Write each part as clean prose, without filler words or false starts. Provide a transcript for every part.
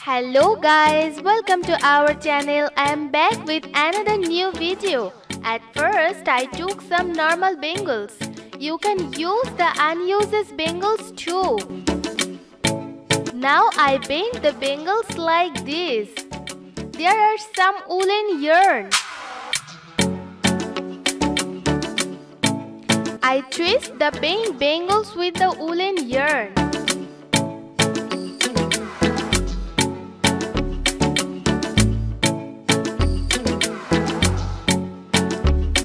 Hello guys, welcome to our channel. I am back with another new video. At first I took some normal bangles. You can use the unused bangles too. Now I bend the bangles like this. There are some woolen yarn. I twist the bent bangles with the woolen yarn.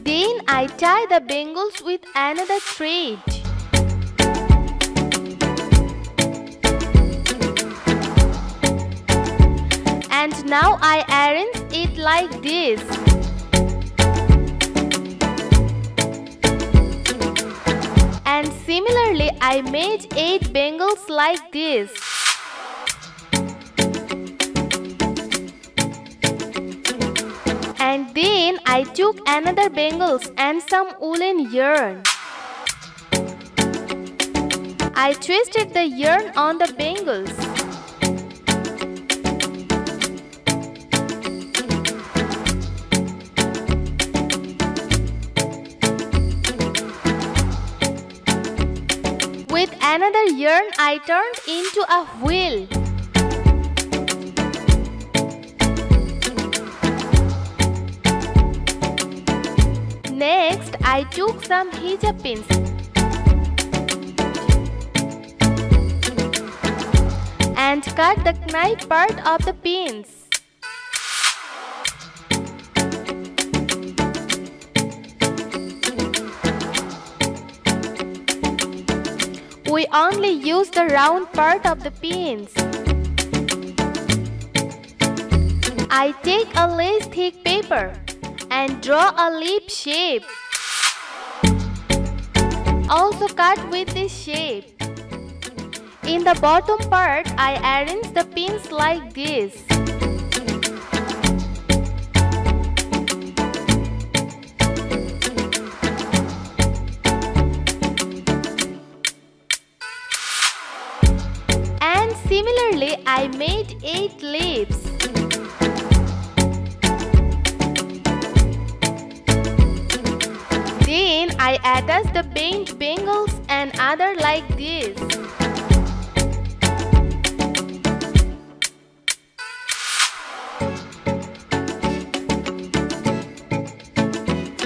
Then I tie the bangles with another thread. And now I arrange it like this. And similarly I made 8 bangles like this. And then I took another bangles and some woolen yarn. I twisted the yarn on the bangles. With another yarn I turned into a wheel. Next, I took some hijab pins and cut the knife part of the pins. We only use the round part of the pins. I take a lace thick paper and draw a leaf shape. Also cut with this shape. In the bottom part, I arrange the pins like this. And similarly, I made 8 leaves. Then I attach the bent bangles and other like this.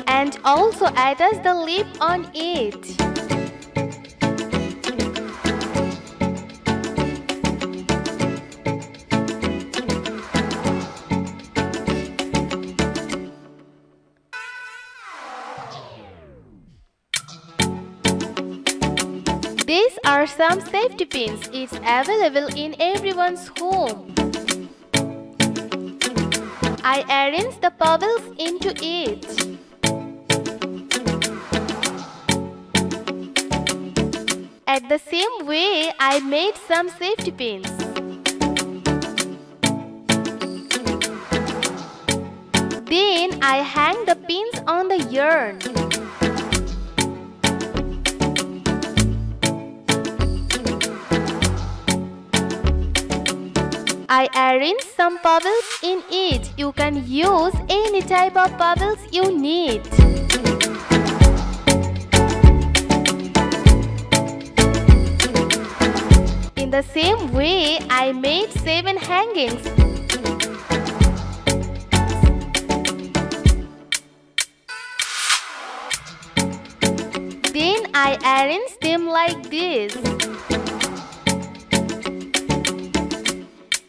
And also attach the leaf on it. These are some safety pins. It's available in everyone's home. I arrange the pebbles into it. At the same way, I made some safety pins. Then I hang the pins on the yarn. I arrange some pebbles in it. You can use any type of pebbles you need. In the same way, I made 7 hangings. Then I arrange them like this.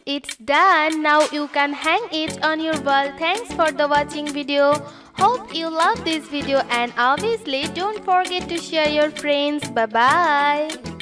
It's done. Now you can hang it on your wall. Thanks for the watching video. Hope you love this video and obviously don't forget to share your friends. Bye bye.